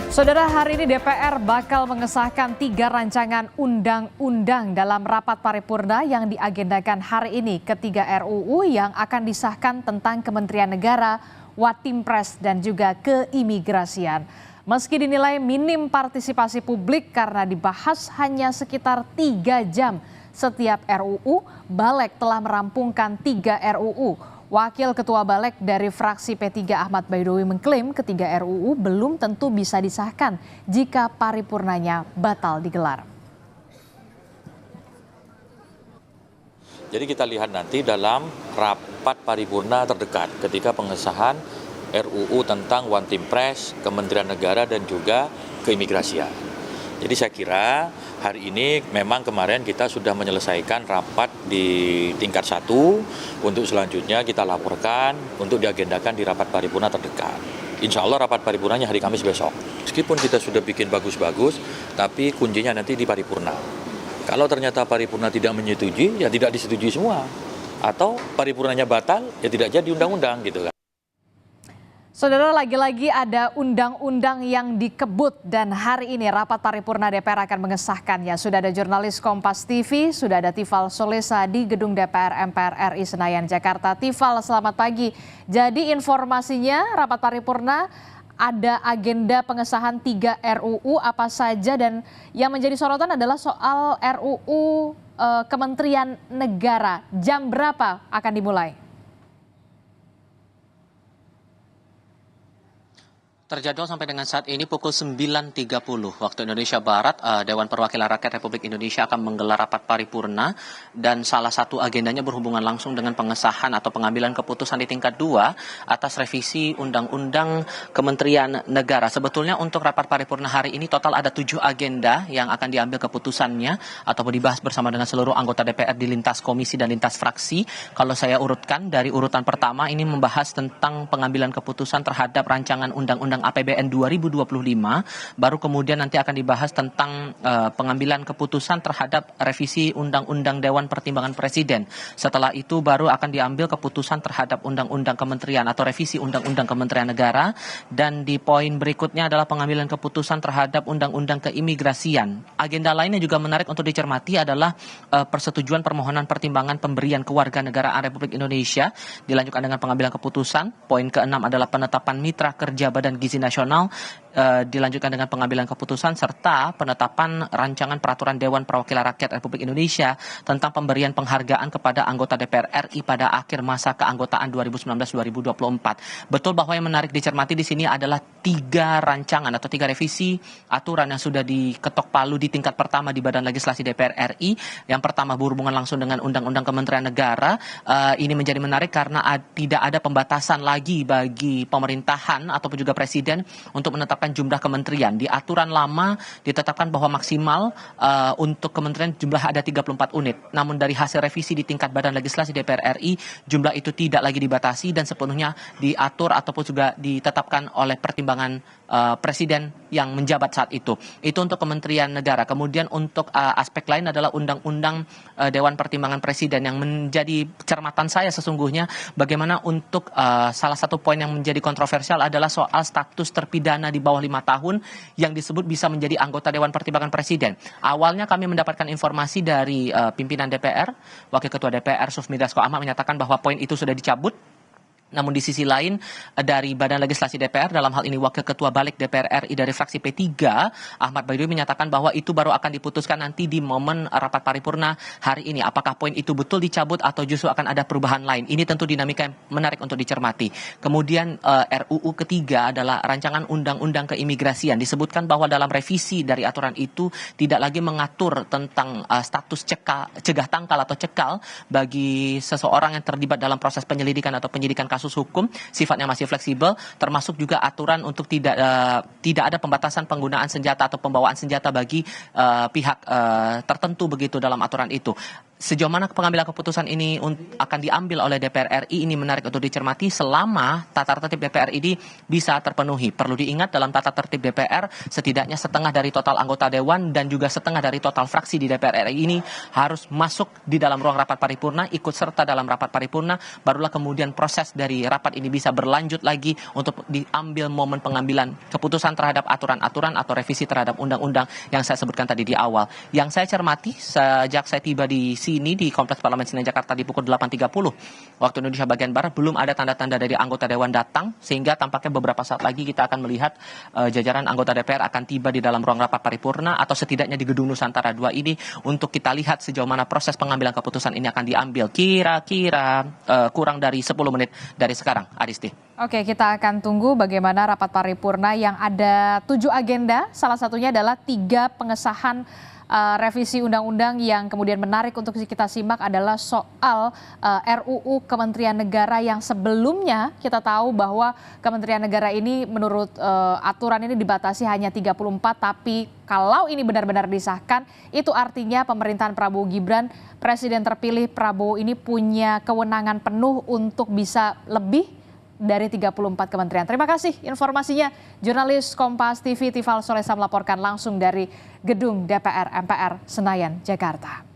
Saudara, hari ini DPR bakal mengesahkan 3 rancangan undang-undang dalam rapat paripurna yang diagendakan hari ini. Ketiga RUU yang akan disahkan tentang Kementerian Negara, Watimpres, dan juga keimigrasian. Meski dinilai minim partisipasi publik karena dibahas hanya sekitar 3 jam setiap RUU, Balek telah merampungkan 3 RUU. Wakil Ketua Balek dari fraksi P3 Ahmad Baidowi mengklaim ketiga RUU belum tentu bisa disahkan jika paripurnanya batal digelar. Jadi kita lihat nanti dalam rapat paripurna terdekat ketika pengesahan RUU tentang Watimpres, Kementerian Negara dan juga keimigrasian. Jadi saya kira hari ini memang kemarin kita sudah menyelesaikan rapat di tingkat 1, untuk selanjutnya kita laporkan untuk diagendakan di rapat paripurna terdekat. Insya Allah rapat paripurnanya hari Kamis besok. Meskipun kita sudah bikin bagus-bagus, tapi kuncinya nanti di paripurna. Kalau ternyata paripurna tidak menyetujui, ya tidak disetujui semua. Atau paripurnanya batal, ya tidak jadi undang-undang gitu kan. Saudara, lagi-lagi ada undang-undang yang dikebut dan hari ini rapat paripurna DPR akan mengesahkannya. Sudah ada jurnalis Kompas TV, sudah ada Tifal Solesa di Gedung DPR MPR RI Senayan, Jakarta. Tifal, selamat pagi. Jadi informasinya rapat paripurna ada agenda pengesahan 3 RUU apa saja, dan yang menjadi sorotan adalah soal RUU Kementerian Negara. Jam berapa akan dimulai? Terjadwal sampai dengan saat ini pukul 9.30 waktu Indonesia Barat, Dewan Perwakilan Rakyat Republik Indonesia akan menggelar rapat paripurna, dan salah satu agendanya berhubungan langsung dengan pengesahan atau pengambilan keputusan di tingkat 2 atas revisi Undang-Undang Kementerian Negara. Sebetulnya untuk rapat paripurna hari ini total ada 7 agenda yang akan diambil keputusannya ataupun dibahas bersama dengan seluruh anggota DPR di lintas komisi dan lintas fraksi. Kalau saya urutkan dari urutan pertama, ini membahas tentang pengambilan keputusan terhadap rancangan undang-undang APBN 2025, baru kemudian nanti akan dibahas tentang pengambilan keputusan terhadap revisi Undang-Undang Dewan Pertimbangan Presiden. Setelah itu baru akan diambil keputusan terhadap Undang-Undang Kementerian atau revisi Undang-Undang Kementerian Negara, dan di poin berikutnya adalah pengambilan keputusan terhadap Undang-Undang Keimigrasian. Agenda lain yang juga menarik untuk dicermati adalah persetujuan permohonan pertimbangan pemberian kewarganegaraan Republik Indonesia, dilanjutkan dengan pengambilan keputusan. Poin ke-6 adalah penetapan mitra kerja Badan Gizi Nasional, dilanjutkan dengan pengambilan keputusan serta penetapan rancangan peraturan Dewan Perwakilan Rakyat Republik Indonesia tentang pemberian penghargaan kepada anggota DPR RI pada akhir masa keanggotaan 2019-2024. Betul bahwa yang menarik dicermati di sini adalah 3 rancangan atau 3 revisi aturan yang sudah diketok palu di tingkat pertama di Badan Legislasi DPR RI. Yang pertama berhubungan langsung dengan Undang-Undang Kementerian Negara. Ini menjadi menarik karena tidak ada pembatasan lagi bagi pemerintahan ataupun juga presiden untuk menetapkan jumlah kementerian. Di aturan lama ditetapkan bahwa maksimal untuk kementerian jumlah ada 34 unit. Namun dari hasil revisi di tingkat Badan Legislasi DPR RI, jumlah itu tidak lagi dibatasi dan sepenuhnya diatur ataupun juga ditetapkan oleh pertimbangan presiden yang menjabat saat itu. Itu untuk Kementerian Negara. Kemudian untuk aspek lain adalah Undang-Undang Dewan Pertimbangan Presiden yang menjadi cermatan saya sesungguhnya bagaimana untuk salah satu poin yang menjadi kontroversial adalah soal status terpidana di bawah 5 tahun yang disebut bisa menjadi anggota Dewan Pertimbangan Presiden. Awalnya kami mendapatkan informasi dari pimpinan DPR, Wakil Ketua DPR Sufmi Dasko Ahmad menyatakan bahwa poin itu sudah dicabut. Namun di sisi lain dari Badan Legislasi DPR, dalam hal ini Wakil Ketua Balik DPR RI dari fraksi P3 Ahmad Baidowi menyatakan bahwa itu baru akan diputuskan nanti di momen rapat paripurna hari ini. Apakah poin itu betul dicabut atau justru akan ada perubahan lain? Ini tentu dinamika yang menarik untuk dicermati. Kemudian RUU ketiga adalah rancangan Undang-Undang Keimigrasian. Disebutkan bahwa dalam revisi dari aturan itu tidak lagi mengatur tentang status cegah tangkal atau cekal bagi seseorang yang terlibat dalam proses penyelidikan atau penyidikan kasus hukum, sifatnya masih fleksibel, termasuk juga aturan untuk tidak ada pembatasan penggunaan senjata atau pembawaan senjata bagi pihak tertentu begitu dalam aturan itu. Sejauh mana pengambilan keputusan ini akan diambil oleh DPR RI ini menarik untuk dicermati selama tata tertib DPR ini bisa terpenuhi. Perlu diingat dalam tata tertib DPR setidaknya setengah dari total anggota dewan dan juga setengah dari total fraksi di DPR RI ini harus masuk di dalam ruang rapat paripurna, ikut serta dalam rapat paripurna, barulah kemudian proses dari rapat ini bisa berlanjut lagi untuk diambil momen pengambilan keputusan terhadap aturan-aturan atau revisi terhadap undang-undang yang saya sebutkan tadi di awal. Yang saya cermati sejak saya tiba di sini di Kompleks Parlemen Senayan Jakarta di pukul 8.30 waktu Indonesia bagian Barat belum ada tanda-tanda dari anggota Dewan datang, sehingga tampaknya beberapa saat lagi kita akan melihat jajaran anggota DPR akan tiba di dalam ruang rapat paripurna atau setidaknya di Gedung Nusantara 2 ini untuk kita lihat sejauh mana proses pengambilan keputusan ini akan diambil. Kira-kira kurang dari 10 menit dari sekarang, Adisti. Oke, kita akan tunggu bagaimana rapat paripurna yang ada 7 agenda, salah satunya adalah 3 pengesahan revisi undang-undang. Yang kemudian menarik untuk kita simak adalah soal RUU Kementerian Negara yang sebelumnya kita tahu bahwa Kementerian Negara ini menurut aturan ini dibatasi hanya 34, tapi kalau ini benar-benar disahkan itu artinya pemerintahan Prabowo Gibran, Presiden terpilih Prabowo ini punya kewenangan penuh untuk bisa lebih dari 34 kementerian. Terima kasih informasinya. Jurnalis Kompas TV Tifal Solesa melaporkan langsung dari Gedung DPR MPR Senayan, Jakarta.